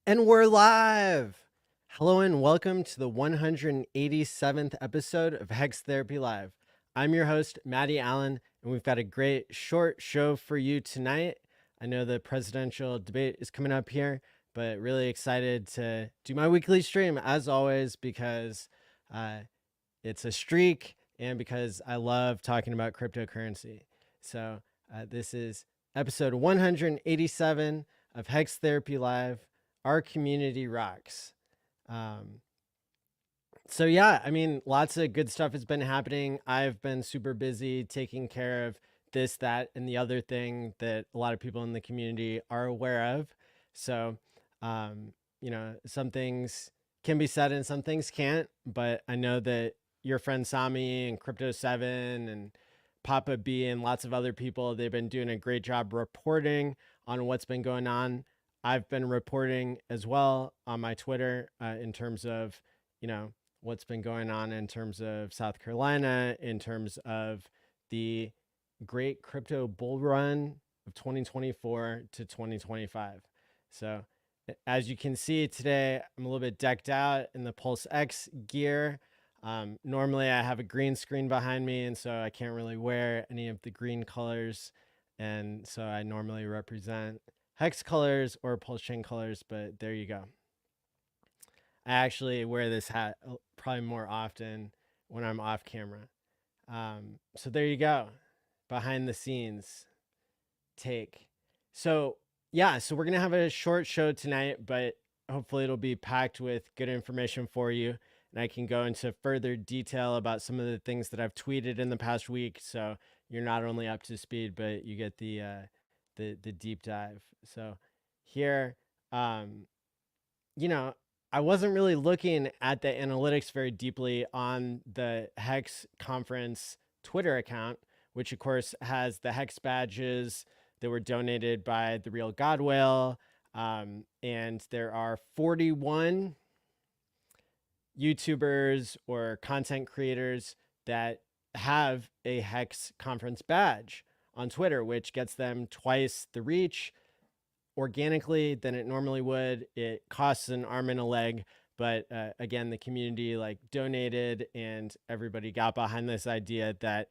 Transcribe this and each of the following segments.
And we're live. Hello and welcome to the 187th episode of Hex Therapy Live. I'm your host, Maddie Allen, and we've got a great short show for you tonight. I know the presidential debate is coming up here, but really excited to do my weekly stream as always because it's a streak and because I love talking about cryptocurrency. So this is episode 187 of Hex Therapy Live. Our community rocks. So yeah, I mean, lots of good stuff has been happening. I've been super busy taking care of this, that, and the other thing that a lot of people in the community are aware of. So, some things can be said and some things can't, but I know that your friend Sami and Crypto7 and Papa B and lots of other people, they've been doing a great job reporting on what's been going on. I've been reporting as well on my Twitter in terms of, what's been going on in terms of South Carolina, in terms of the great crypto bull run of 2024 to 2025. So as you can see today, I'm a little bit decked out in the Pulse X gear. Normally I have a green screen behind me, and so I can't really wear any of the green colors. And so I normally represent Hex colors or Pulse Chain colors, but there you go. I actually wear this hat probably more often when I'm off camera. So there you go, behind the scenes take. So yeah, so we're gonna have a short show tonight, but hopefully it'll be packed with good information for you, and I can go into further detail about some of the things that I've tweeted in the past week. So you're not only up to speed, but you get the deep dive. So here, I wasn't really looking at the analytics very deeply on the Hex conference Twitter account, which of course has the Hex badges that were donated by the Real God Whale. And there are 41 YouTubers or content creators that have a Hex conference badge on Twitter, which gets them twice the reach organically than it normally would. It costs an arm and a leg, but again, the community donated and everybody got behind this idea that,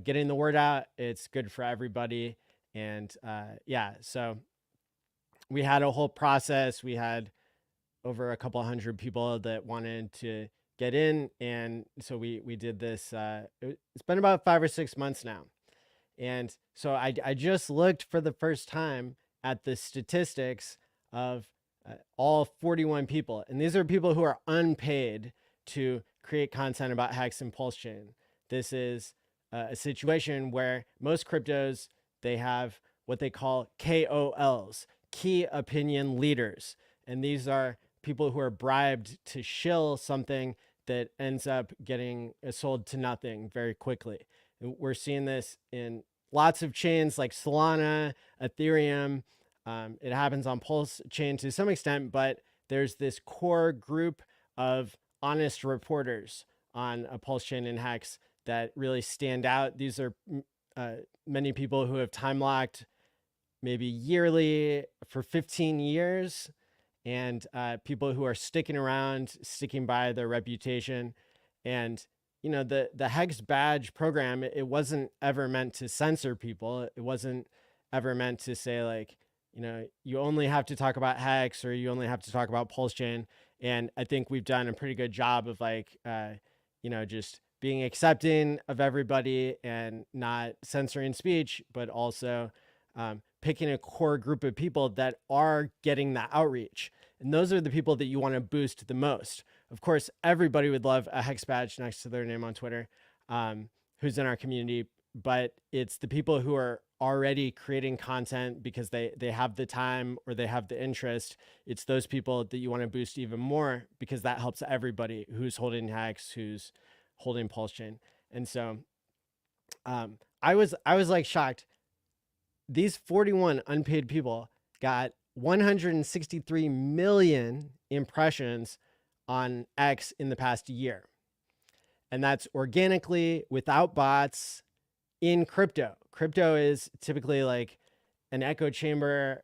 getting the word out, it's good for everybody. And so we had a whole process. We had over a couple hundred people that wanted to get in. And so we did this. It's been about 5 or 6 months now. And so I just looked for the first time at the statistics of all 41 people. And these are people who are unpaid to create content about Hex and Pulse Chain. This is a situation where most cryptos, they have what they call KOLs, key opinion leaders. And these are people who are bribed to shill something that ends up getting sold to nothing very quickly. We're seeing this in lots of chains like Solana, Ethereum. It happens on Pulse Chain to some extent, but there's this core group of honest reporters on a Pulse Chain and Hex that really stand out. These are many people who have time locked maybe yearly for 15 years, and people who are sticking around, sticking by their reputation. And the Hex badge program, it wasn't ever meant to censor people. It wasn't ever meant to say you only have to talk about Hex or you only have to talk about Pulse Chain. And I think we've done a pretty good job of just being accepting of everybody and not censoring speech, but also picking a core group of people that are getting the outreach. And those are the people that you want to boost the most. Of course, everybody would love a Hex badge next to their name on Twitter, who's in our community, but it's the people who are already creating content because they have the time or they have the interest. It's those people that you want to boost even more because that helps everybody who's holding Hex, who's holding Pulse Chain. And so I was shocked. These 41 unpaid people got 163 million impressions on X in the past year. And that's organically without bots in crypto. Crypto is typically like an echo chamber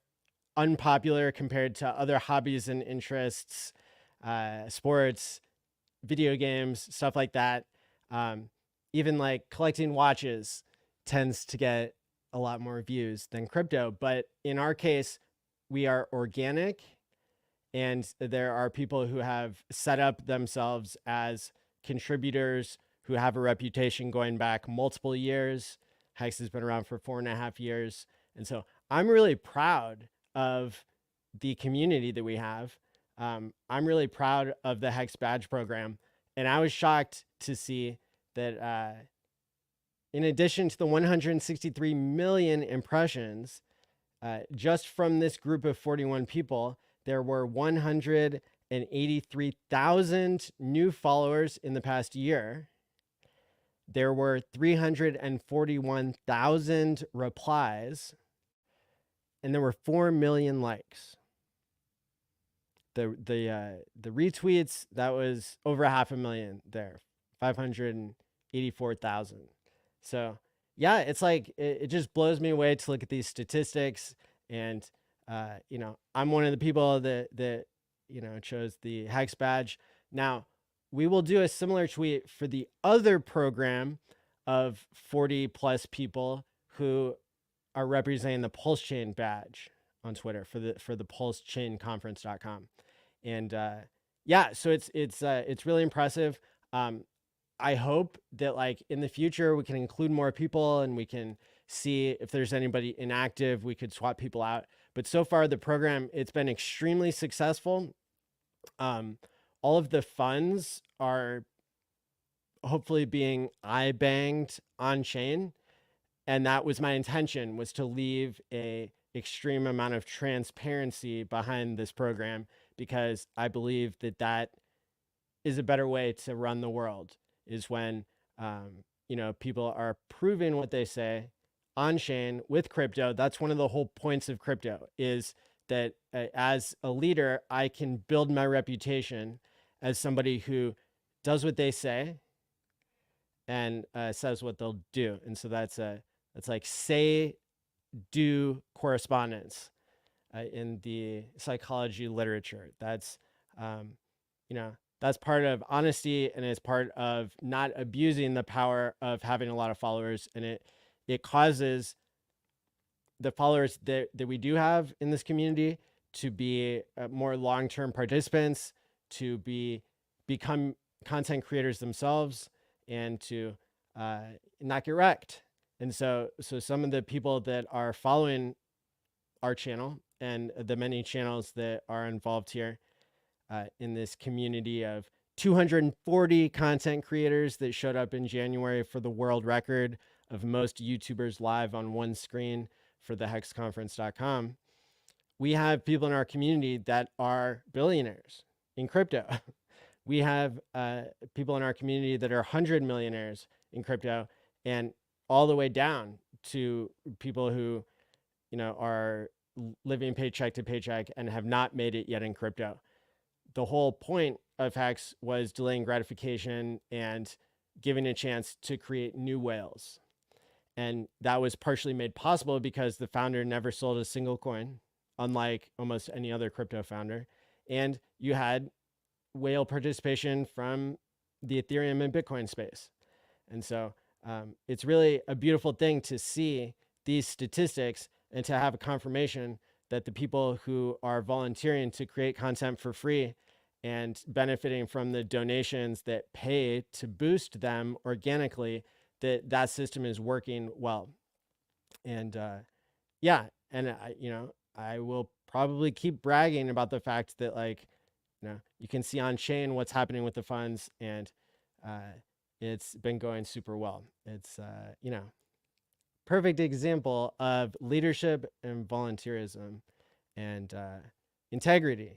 unpopular compared to other hobbies and interests, sports, video games, stuff like that. Um, Even like collecting watches tends to get a lot more views than crypto. But in our case, we are organic, and there are people who have set up themselves as contributors who have a reputation going back multiple years. Hex has been around for 4.5 years. And so I'm really proud of the community that we have. I'm really proud of the Hex badge program. And I was shocked to see that in addition to the 163 million impressions, just from this group of 41 people, there were 183,000 new followers in the past year. There were 341,000 replies, and there were 4 million likes. The retweets, that was over 500,000 there, 584,000. So yeah, it's like it just blows me away to look at these statistics. And I'm one of the people that chose the Hex badge. Now we will do a similar tweet for the other program of 40 plus people who are representing the Pulse Chain badge on Twitter for the pulsechainconference.com. And yeah, so it's really impressive. I hope that like in the future we can include more people and we can see if there's anybody inactive, we could swap people out. But so far the program, it's been extremely successful. All of the funds are hopefully being banged on chain. And that was my intention, was to leave a extreme amount of transparency behind this program, because I believe that is a better way to run the world, is when people are proving what they say on chain with crypto. That's one of the whole points of crypto, is that as a leader, I can build my reputation as somebody who does what they say and says what they'll do. And so that's like say do correspondence in the psychology literature. That's that's part of honesty, and it's part of not abusing the power of having a lot of followers. And it causes the followers that we do have in this community to be more long-term participants, to become content creators themselves, and to not get wrecked. And so some of the people that are following our channel and the many channels that are involved here in this community of 240 content creators that showed up in January for the world record of most YouTubers live on one screen for the hexconference.com. We have people in our community that are billionaires in crypto. We have people in our community that are 100 millionaires in crypto, and all the way down to people who, are living paycheck to paycheck and have not made it yet in crypto. The whole point of Hex was delaying gratification and giving a chance to create new whales. And that was partially made possible because the founder never sold a single coin, unlike almost any other crypto founder. And you had whale participation from the Ethereum and Bitcoin space. And so it's really a beautiful thing to see these statistics and to have a confirmation that the people who are volunteering to create content for free and benefiting from the donations that pay to boost them organically, that system is working well. And yeah, and I will probably keep bragging about the fact that, like, you can see on chain what's happening with the funds, and it's been going super well. It's perfect example of leadership and volunteerism and integrity.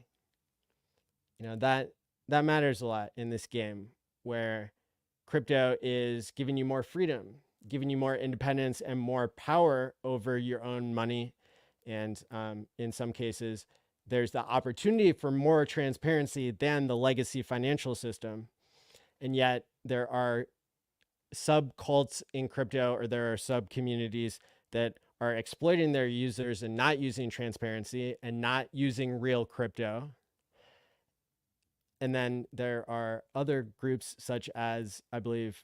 That matters a lot in this game, where crypto is giving you more freedom, giving you more independence and more power over your own money. And in some cases, there's the opportunity for more transparency than the legacy financial system. And yet there are sub cults in crypto, or there are sub communities that are exploiting their users and not using transparency and not using real crypto. And then there are other groups such as, I believe,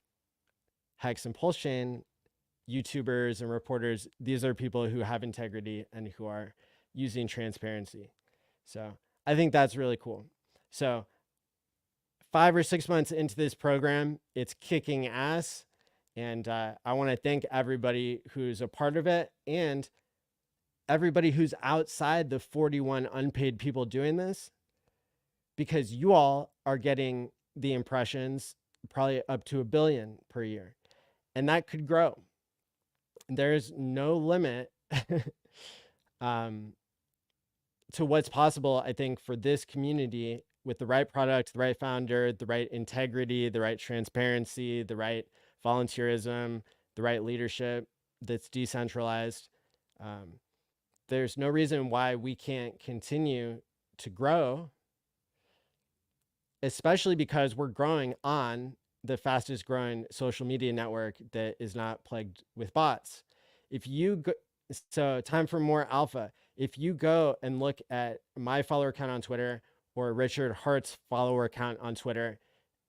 Hex and Pulse Chain, YouTubers and reporters. These are people who have integrity and who are using transparency. So I think that's really cool. So 5 or 6 months into this program, it's kicking ass. And I want to thank everybody who's a part of it and everybody who's outside the 41 unpaid people doing this, because you all are getting the impressions probably up to 1 billion per year. And that could grow. There's no limit to what's possible, I think, for this community with the right product, the right founder, the right integrity, the right transparency, the right volunteerism, the right leadership that's decentralized. There's no reason why we can't continue to grow, especially because we're growing on the fastest growing social media network that is not plagued with bots. If you go, so time for more alpha. If you go and look at my follower account on Twitter or Richard Hart's follower account on Twitter,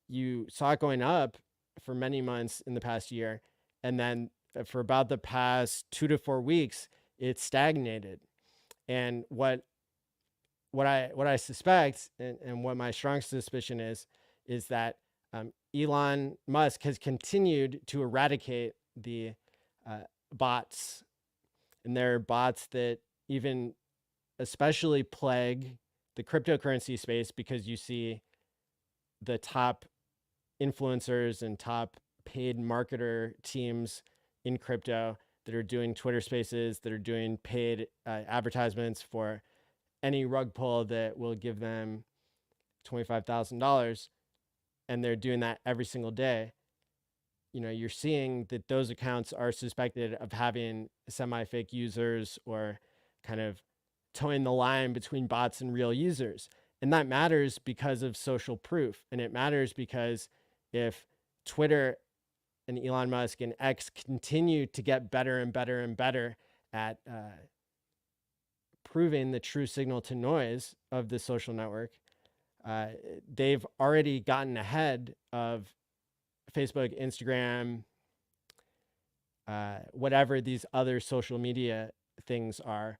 you saw it going up for many months in the past year. And then for about the past 2 to 4 weeks, it's stagnated. And what I suspect and what my strong suspicion is that Elon Musk has continued to eradicate the bots. And there are bots that even especially plague the cryptocurrency space, because you see the top influencers and top paid marketer teams in crypto that are doing Twitter spaces, that are doing paid advertisements for any rug pull that will give them $25,000. And they're doing that every single day. You know, you're seeing that those accounts are suspected of having semi-fake users or kind of towing the line between bots and real users. And that matters because of social proof. And it matters because if Twitter and Elon Musk and X continue to get better and better and better at proving the true signal to noise of the social network, they've already gotten ahead of Facebook, Instagram, whatever these other social media things are.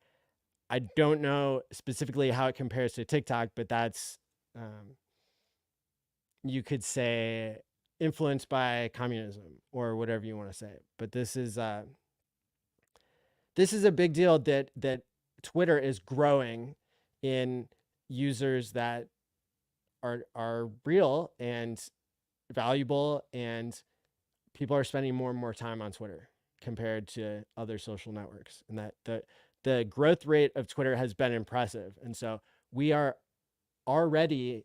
I don't know specifically how it compares to TikTok, but that's, you could say, influenced by communism or whatever you want to say. But this is a big deal that Twitter is growing in users that are real and valuable, and people are spending more and more time on Twitter compared to other social networks, and that the growth rate of Twitter has been impressive. And so we are already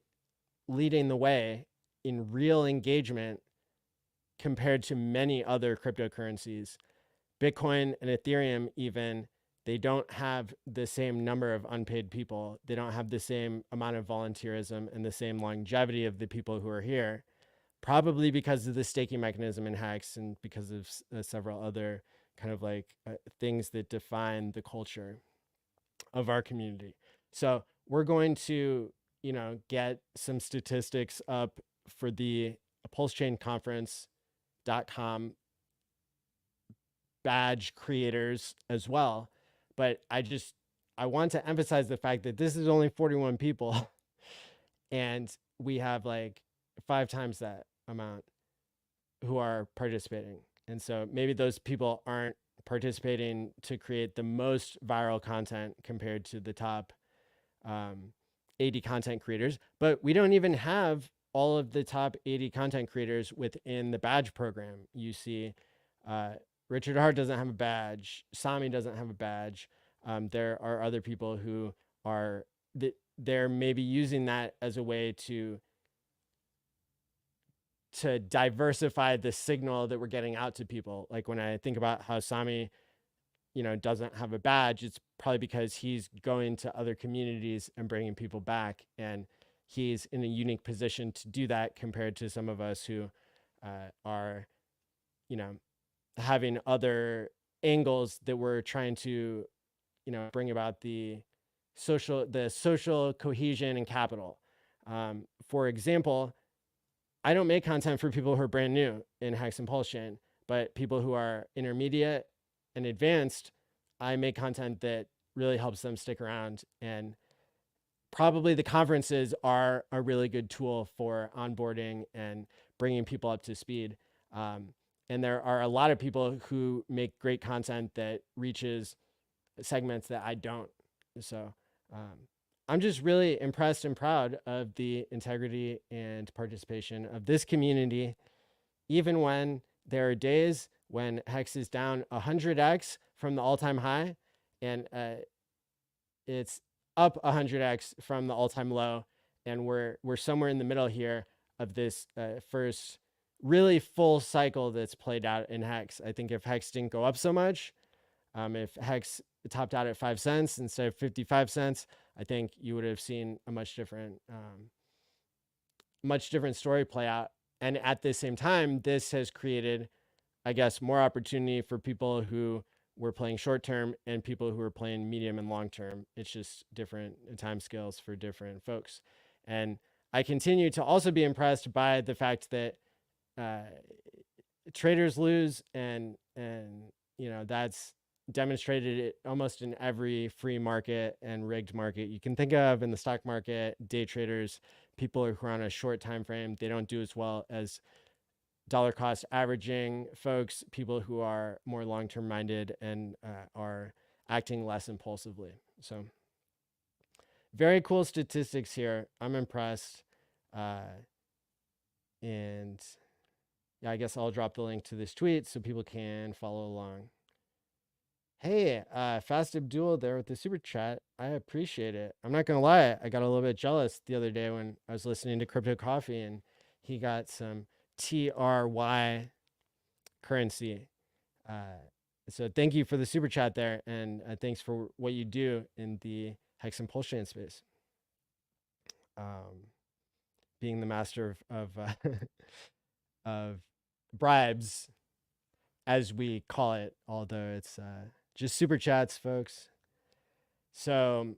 leading the way in real engagement compared to many other cryptocurrencies. Bitcoin and Ethereum, even, they don't have the same number of unpaid people. They don't have the same amount of volunteerism and the same longevity of the people who are here, probably because of the staking mechanism in Hex and because of several other kind of like things that define the culture of our community. So we're going to, get some statistics up for the pulsechainconference.com badge creators as well. But I want to emphasize the fact that this is only 41 people and we have like 5 times that amount who are participating. And so maybe those people aren't participating to create the most viral content compared to the top 80 content creators, but we don't even have all of the top 80 content creators within the badge program. You see, Richard Hart doesn't have a badge. Sami doesn't have a badge. There are other people who are, they're maybe using that as a way to diversify the signal that we're getting out to people. Like when I think about how Sami, doesn't have a badge, it's probably because he's going to other communities and bringing people back. And he's in a unique position to do that compared to some of us who are, having other angles that we're trying to, bring about the social cohesion and capital. For example, I don't make content for people who are brand new in Hex and Pulse Chain, but people who are intermediate and advanced, I make content that really helps them stick around. And probably the conferences are a really good tool for onboarding and bringing people up to speed. And there are a lot of people who make great content that reaches segments that I don't. So I'm just really impressed and proud of the integrity and participation of this community, even when there are days when Hex is down 100x from the all-time high, and it's up 100x from the all-time low, and we're somewhere in the middle here of this first really full cycle that's played out in Hex. I think if Hex didn't go up so much, if Hex topped out at 5 cents instead of 55 cents, I think you would have seen a much different story play out. And at the same time, this has created, I guess, more opportunity for people who were playing short term and people who are playing medium and long term. It's just different time scales for different folks. And I continue to also be impressed by the fact that traders lose, and that's demonstrated it almost in every free market and rigged market you can think of. In the stock market, day traders, people who are on a short time frame, they don't do as well as dollar cost averaging folks, people who are more long-term minded and are acting less impulsively. So very cool statistics here. I'm impressed. And yeah, I guess I'll drop the link to this tweet so people can follow along. Hey, Fast Abdul there with the super chat. I appreciate it. I'm not gonna lie, I got a little bit jealous the other day when I was listening to Crypto Coffee and he got some TRY currency. So thank you for the super chat there, and thanks for what you do in the Hex and Pulse Chain space. Being the master of of bribes, as we call it, although it's just super chats, folks. So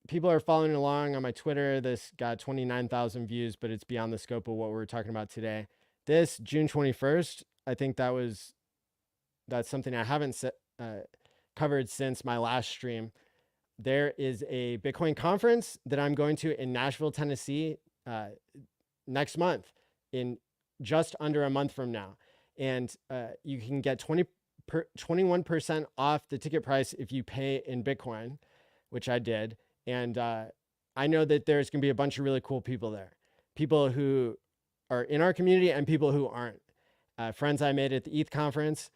people are following along on my Twitter. This got 29,000 views, but it's beyond the scope of what we're talking about today. This June 21st, I think that's something I haven't covered since my last stream. There is a Bitcoin conference that I'm going to in Nashville, Tennessee next month, in just under a month from now. And you can get 21% off the ticket price if you pay in Bitcoin, which I did. And I know that there's going to be a bunch of really cool people there, people who are in our community and people who aren't, friends I made at the ETH conference,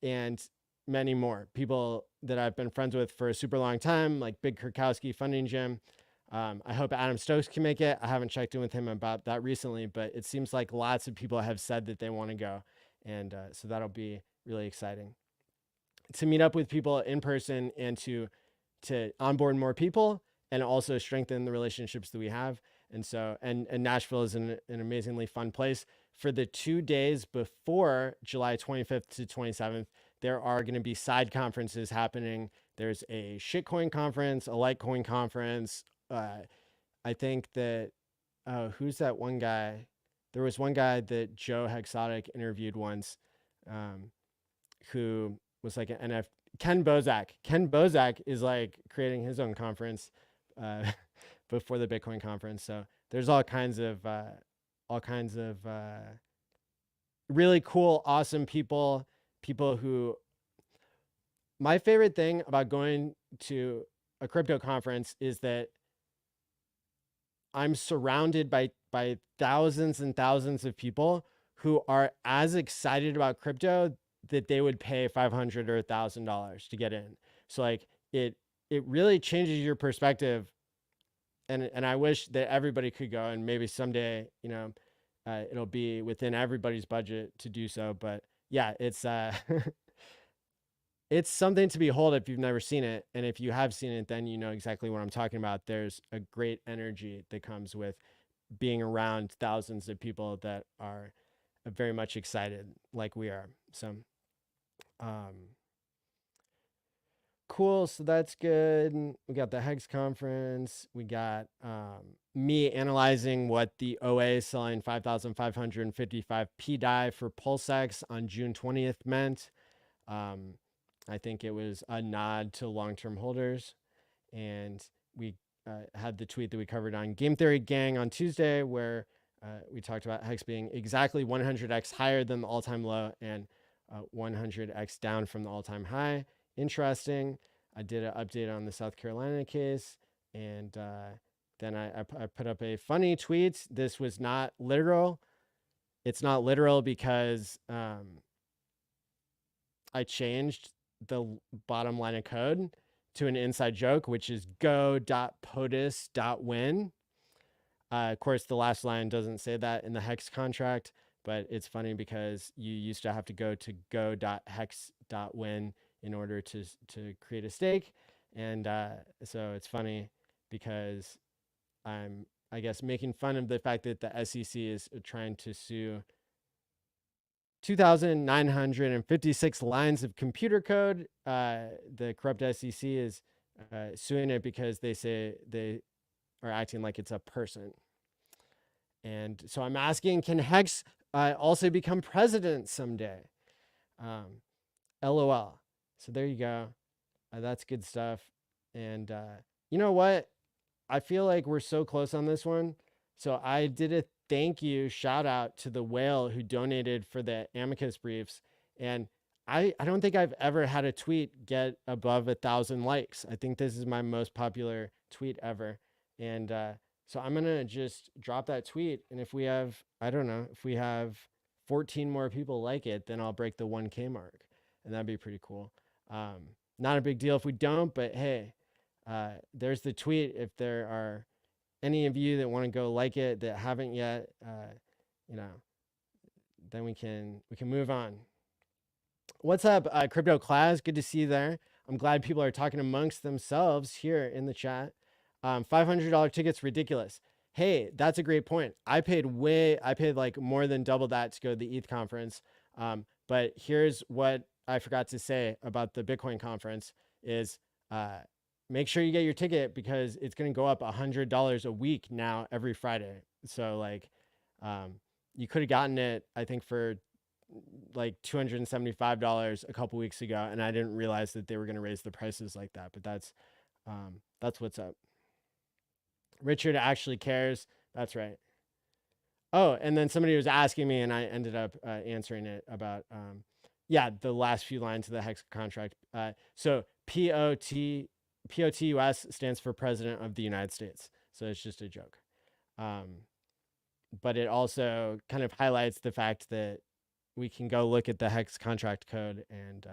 and many more people that I've been friends with for a super long time, like Big Kurkowski Funding Gym. I hope Adam Stokes can make it. I haven't checked in with him about that recently, but it seems like lots of people have said that they want to go. And so that'll be really exciting to meet up with people in person and to onboard more people and also strengthen the relationships that we have. And so, and Nashville is an amazingly fun place. For the 2 days before July 25th to 27th, there are going to be side conferences happening. There's a shitcoin conference, a Litecoin conference. I think that, who's that one guy? There was one guy that Joe Hexotic interviewed once, who was like an NF. Ken Bozak. Ken Bozak is like creating his own conference before the Bitcoin conference. So there's all kinds of really cool, awesome people who. My favorite thing about going to a crypto conference is that I'm surrounded by thousands and thousands of people who are as excited about crypto that they would pay $500 or $1,000 to get in. So like it really changes your perspective. And I wish that everybody could go, and maybe someday, it'll be within everybody's budget to do so. But yeah, it's it's something to behold if you've never seen it. And if you have seen it, then you know exactly what I'm talking about. There's a great energy that comes with being around thousands of people that are very much excited like we are. So Cool, so that's good. We got the Hex conference. We got me analyzing what the OA selling 5,555 PDI for PulseX on June 20th meant. I think it was a nod to long-term holders. And we had the tweet that we covered on Game Theory Gang on Tuesday, where we talked about Hex being exactly 100x higher than the all-time low and 100x down from the all-time high. Interesting. I did an update on the South Carolina case, and then I put up a funny tweet. This was not literal. It's not literal because I changed the bottom line of code to an inside joke, which is go.potus.win. Of course, the last line doesn't say that in the Hex contract, but it's funny because you used to have to go to go.hex.win in order to create a stake. And so it's funny because I'm, I guess, making fun of the fact that the SEC is trying to sue 2,956 lines of computer code. The corrupt SEC is suing it because they say they are acting like it's a person. And so I'm asking, can Hex also become president someday? LOL. So there you go. That's good stuff. And you know what? I feel like we're so close on this one. So I did a thank you shout out to the whale who donated for the amicus briefs. And I don't think I've ever had a tweet get above 1,000 likes. I think this is my most popular tweet ever. And so I'm going to just drop that tweet. And if we have, I don't know, if we have 14 more people like it, then I'll break the 1K mark. And that'd be pretty cool. Not a big deal if we don't, but hey, there's the tweet. If there are any of you that want to go like it that haven't yet, you know, then we can move on. What's up, Crypto Class? Good to see you there. I'm glad people are talking amongst themselves here in the chat. $500 tickets, ridiculous. Hey, that's a great point. I paid like more than double that to go to the ETH conference. But here's what I forgot to say about the Bitcoin conference is make sure you get your ticket because it's going to go up $100 a week now every Friday. So like you could have gotten it, I think, for like $275 a couple weeks ago, and I didn't realize that they were going to raise the prices like that. But that's what's up. Richard actually cares. That's right. Oh, and then somebody was asking me, and I ended up answering it about yeah, the last few lines of the Hex contract. So POTUS stands for President of the United States. So it's just a joke. But it also kind of highlights the fact that we can go look at the Hex contract code and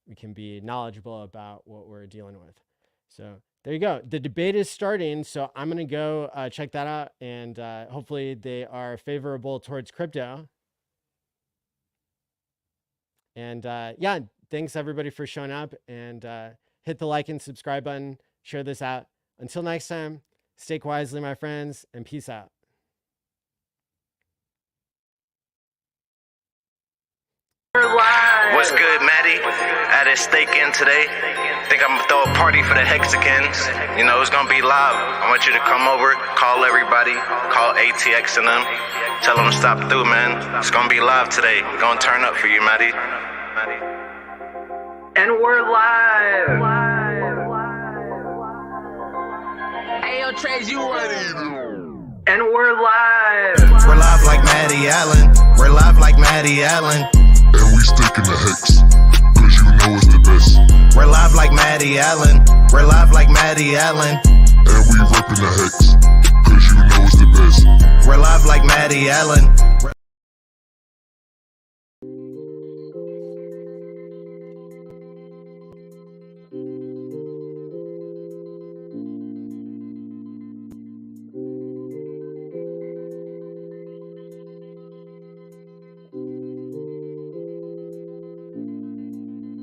we can be knowledgeable about what we're dealing with. So there you go. The debate is starting. So I'm going to go check that out. And hopefully they are favorable towards crypto. And yeah, thanks everybody for showing up, and hit the like and subscribe button. Share this out. Until next time, stake wisely, my friends, and peace out. What's good, Maddie? At a stake in today. Think I'm gonna throw a party for the Hexicans. You know, it's gonna be live. I want you to come over, call everybody, call ATX and them. Tell them to stop through, man. It's gonna be live today. We're gonna turn up for you, Maddie. And we're live. Ayo, Trace, you ready? And we're live. We're live like Maddie ALLin. We're live like Maddie ALLin. And we sticking the Hex, cause you know it's the best. We're live like Maddie ALLin. We're live like Maddie ALLin. And we reppin' the Hex, cause you know it's the best. We're live like Maddie ALLin.